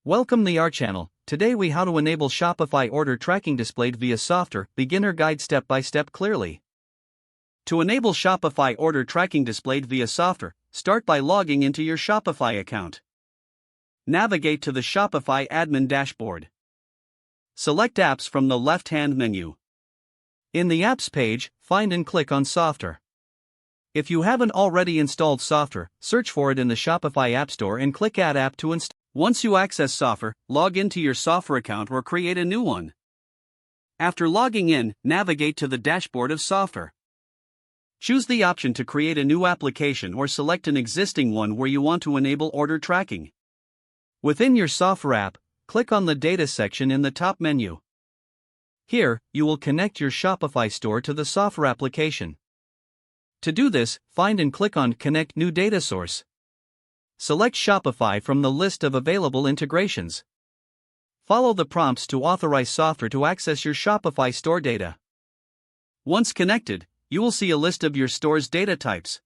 Welcome to our channel. Today we how to enable Shopify order tracking displayed via Softr, beginner guide step by step clearly. To enable Shopify order tracking displayed via Softr, start by logging into your Shopify account. Navigate to the Shopify admin dashboard. Select apps from the left-hand menu. In the apps page, find and click on Softr. If you haven't already installed Softr, search for it in the Shopify App Store and click Add App to install. Once you access Softr, log into your Softr account or create a new one. After logging in, navigate to the dashboard of Softr. Choose the option to create a new application or select an existing one where you want to enable order tracking. Within your Softr app, click on the Data section in the top menu. Here, you will connect your Shopify store to the Softr application. To do this, find and click on Connect New Data Source. Select Shopify from the list of available integrations. Follow the prompts to authorize Softr to access your Shopify store data. Once connected, you will see a list of your store's data types.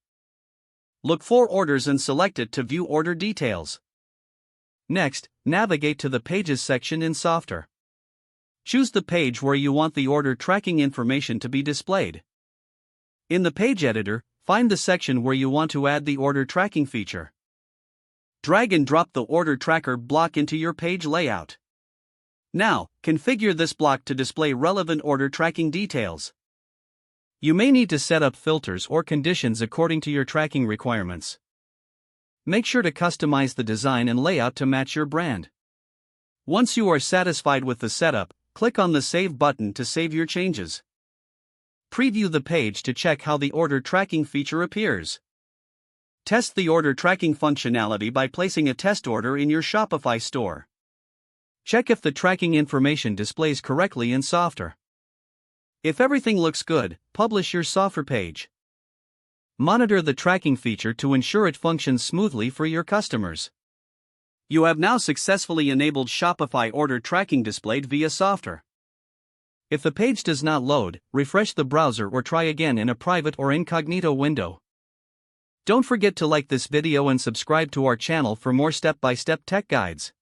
Look for orders and select it to view order details. Next, navigate to the Pages section in Softr. Choose the page where you want the order tracking information to be displayed. In the page editor, find the section where you want to add the order tracking feature. Drag and drop the order tracker block into your page layout. Now, configure this block to display relevant order tracking details. You may need to set up filters or conditions according to your tracking requirements. Make sure to customize the design and layout to match your brand. Once you are satisfied with the setup, click on the Save button to save your changes. Preview the page to check how the order tracking feature appears. Test the order tracking functionality by placing a test order in your Shopify store. Check if the tracking information displays correctly in Softr. If everything looks good, publish your Softr page. Monitor the tracking feature to ensure it functions smoothly for your customers. You have now successfully enabled Shopify order tracking displayed via Softr. If the page does not load, refresh the browser or try again in a private or incognito window. Don't forget to like this video and subscribe to our channel for more step-by-step tech guides.